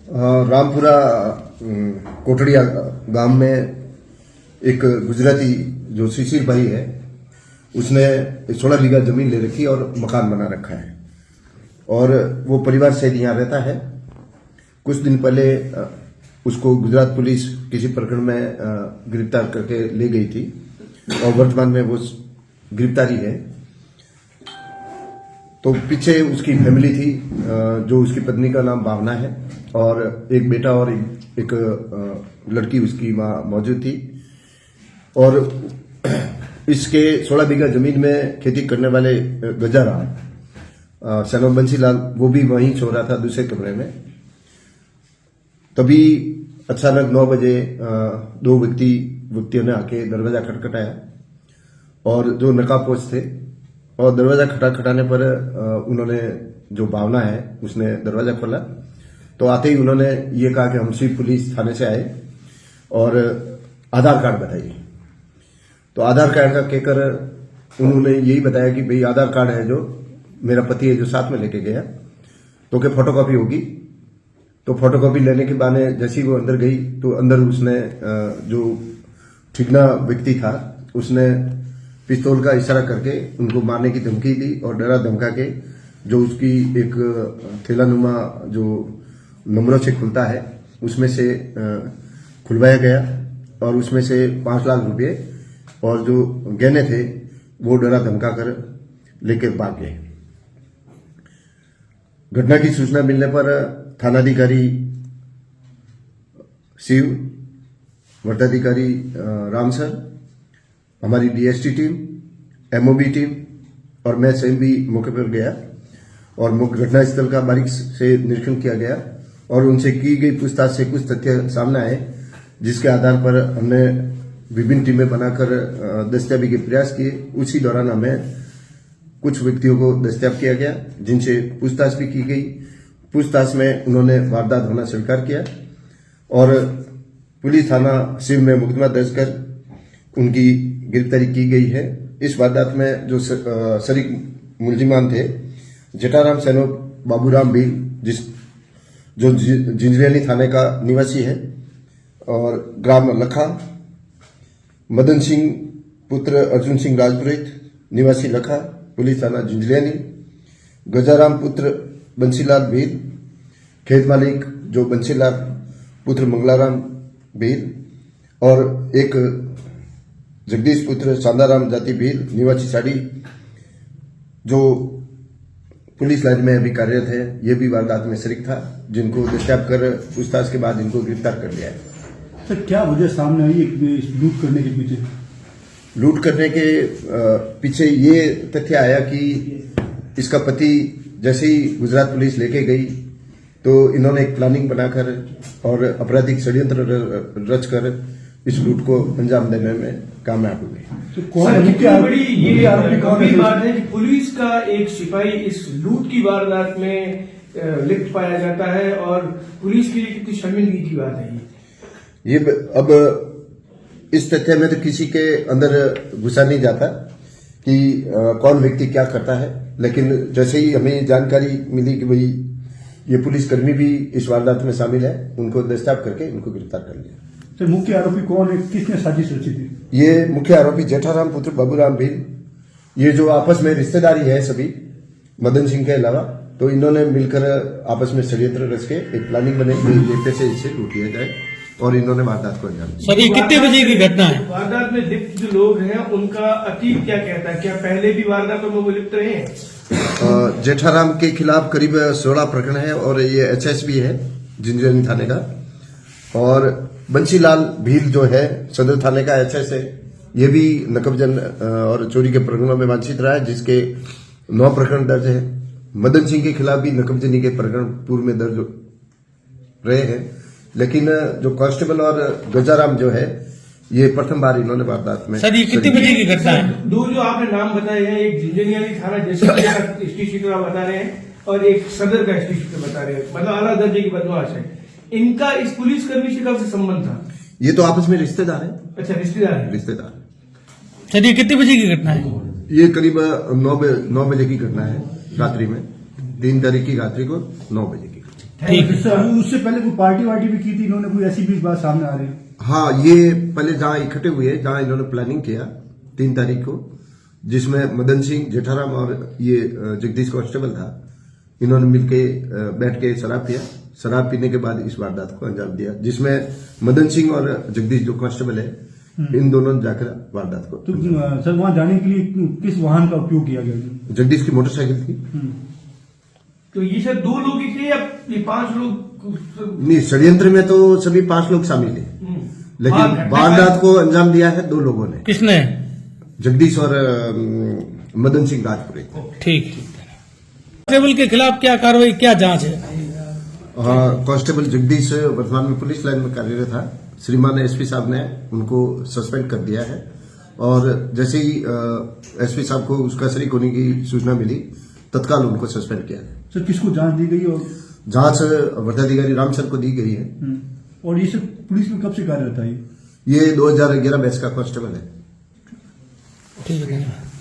रामपुरा कोटड़िया गांव में एक गुजराती जो शिशिर भाई है उसने 16 बीघा जमीन ले रखी और मकान बना रखा है और वो परिवार से यहाँ रहता है। कुछ दिन पहले उसको गुजरात पुलिस किसी प्रकरण में गिरफ्तार करके ले गई थी और वर्तमान में वो गिरफ्तारी है। तो पीछे उसकी फैमिली थी, जो उसकी पत्नी का नाम भावना है और एक बेटा और एक लड़की उसकी मां मौजूद थी। और इसके 16 बीघा जमीन में खेती करने वाले गजाराम सैनो बंसीलाल वो भी वहीं सो रहा था दूसरे कमरे में। तभी अचानक 9 बजे दो व्यक्तियों ने आके दरवाजा खटखटाया और जो नकाबपोश थे और दरवाजा खटखटाने पर उन्होंने जो भावना है उसने दरवाजा खोला। तो आते ही उन्होंने ये कहा कि हम सिर्फ पुलिस थाने से आए और आधार कार्ड बताइए। तो आधार कार्ड का कहकर उन्होंने यही बताया कि भाई आधार कार्ड है जो मेरा पति है जो साथ में लेके गया, तो क्या फोटोकॉपी होगी। तो फोटोकॉपी लेने के बहाने जैसे ही वो अंदर गई तो अंदर उसने जो ठिकना व्यक्ति था उसने पिस्तौल का इशारा करके उनको मारने की धमकी दी और डरा धमका के जो उसकी एक थैलानुमा जो नंबरों से खुलता है उसमें से खुलवाया गया और उसमें से 5 लाख रुपए और जो गहने थे वो डरा धमका कर लेकर भाग गए। घटना की सूचना मिलने पर थानाधिकारी शिव, वर्ताधिकारी राम सर, हमारी डीएसटी टीम, एमओबी टीम और मैं स्वयं भी मौके पर गया और घटनास्थल का बारीक से निरीक्षण किया गया और उनसे की गई पूछताछ से कुछ तथ्य सामने आए, जिसके आधार पर हमने विभिन्न टीमें बनाकर दस्तयाबी के प्रयास किए। उसी दौरान हमें कुछ व्यक्तियों को दस्तयाब किया गया जिनसे पूछताछ भी की गई। पूछताछ में उन्होंने वारदात होना स्वीकार किया और पुलिस थाना शिव में मुकदमा दर्ज कर उनकी गिरफ्तारी की गई है। इस वारदात में जो शरीक मुलजिमान थे जेठाराम सैनो बाबूराम भी जो जिंजरेली थाने का निवासी है और ग्राम लखा, मदन सिंह पुत्र अर्जुन सिंह राजपुरोहित निवासी लखा पुलिस थाना जिंजरेली, गजाराम पुत्र बंसीलाल भील खेत मालिक जो बंसीलाल पुत्र मंगलाराम भील और एक जगदीश पुत्र शांताराम जाति भील निवासी साड़ी जो पुलिस लाइन में अभी कार्यरत है, ये भी वारदात में शरीक था, जिनको दस्तयाब कर पूछताछ के बाद इनको गिरफ्तार कर लिया है। सर क्या वजह सामने आई लूट करने के पीछे? लूट करने के पीछे ये तथ्य आया कि इसका पति जैसे ही गुजरात पुलिस लेके गई तो इन्होंने एक प्लानिंग बनाकर और आपराधिक षड्यंत्र रचकर इस लूट को अंजाम देने में कामयाब हुए। तो बड़ी ये गंभीर बात है कि पुलिस का एक सिपाही इस लूट की वारदात में लिप्त पाया जाता है और पुलिस के लिए कितनी शर्मिंदगी की बात है ये। अब इस तथ्य में तो किसी के अंदर घुसा नहीं जाता कि कौन व्यक्ति क्या करता है, लेकिन जैसे ही हमें जानकारी मिली कि भाई ये पुलिसकर्मी भी इस वारदात में शामिल है, उनको दस्तयाब करके इनको गिरफ्तार कर लिया। तो मुख्य आरोपी कौन है, किसने साजिश रची थी? ये मुख्य आरोपी जेठाराम पुत्र बाबूराम भील, ये जो आपस में रिश्तेदारी है सभी मदन सिंह के अलावा, तो इन्होंने मिलकर आपस में षड्यंत्र रच के एक प्लानिंग बनाई कि पैसे इससे लूट लिया जाए और इन्होंने वारदात को अंजाम दिया। सर ये कितने बजे की घटना है? वारदात में लिप्त जो लोग हैं उनका अतीत क्या कहता है? क्या पहले भी वारदातों में वो लिप्त रहे हैं? जेठाराम के खिलाफ करीब 16 प्रकरण है और ये एचएसबी है जिंजरेली थाने का, और बंसीलाल भील जो है सदर थाने का एचएस है, ये भी नकबजन और चोरी के प्रकरणों में वांछित रहा है, जिसके 9 प्रकरण दर्ज है। मदन सिंह के खिलाफ भी नकबजनी के प्रकरण पूर्व में दर्ज रहे हैं, लेकिन जो कांस्टेबल और गजाराम जो है ये प्रथम बार इन्होंने वारदात में। सर ये कितने बजे की घटना है? दो जो आपने नाम बताए हैं, एक जिंजरेली थाना जैसे एसटी क्षेत्र बता रहे हैं और एक सदर का एसटी क्षेत्र बता रहे हैं, मतलब आला दर्जे की बदमाश है। इनका इस पुलिसकर्मी से कब से संबंध था? ये तो आपस में रिश्तेदार है। अच्छा, रिश्तेदार है। रिश्तेदार। सर ये कितने बजे की घटना है? ये करीब 9 बजे की घटना है, रात्रि में 3 तारीख की रात्रि को 9 बजे की घटना। ठीक है। सर, उससे पहले कोई पार्टी वार्टी भी की थी इन्होंने, कोई ऐसी भी बात सामने आ रही है? हाँ, ये पहले जहां इकट्ठे हुए, जहां इन्होंने प्लानिंग किया 3 तारीख को, जिसमें मदन सिंह, जेठाराम और ये जगदीश कांस्टेबल था, इन्होंने मिलके बैठ के शराब पिया। शराब पीने के बाद इस वारदात को अंजाम दिया, जिसमें मदन सिंह और जगदीश जो कांस्टेबल है, इन दोनों ने जाकर वारदात को तो सर वहां जाने के लिए किस वाहन का उपयोग किया गया? जगदीश की मोटरसाइकिल थी। तो ये सर 2 लोग ही थे या ये 5 लोग? नहीं, षड्यंत्र में तो सभी 5 लोग शामिल है, लेकिन वारदात को अंजाम दिया है 2 लोगों ने, किसने? जगदीश और मदन सिंह राजपुरे। ठीक है। कांस्टेबल के खिलाफ क्या कार्रवाई, क्या जांच है? कांस्टेबल जगदीश वर्तमान में पुलिस लाइन में कार्यरत था। श्रीमान एसपी साहब ने उनको सस्पेंड कर दिया है, और जैसे ही एसपी साहब को उसका शरीक होने की सूचना मिली, तत्काल उनको सस्पेंड किया है। सर किसको जांच दी गई? और जांच वरिष्ठाधिकारी राम सर को दी गई है। और ये सब पुलिस में कब से कार्यरत है? ये 2011 बैच का कांस्टेबल है। ठीक है, धन्यवाद।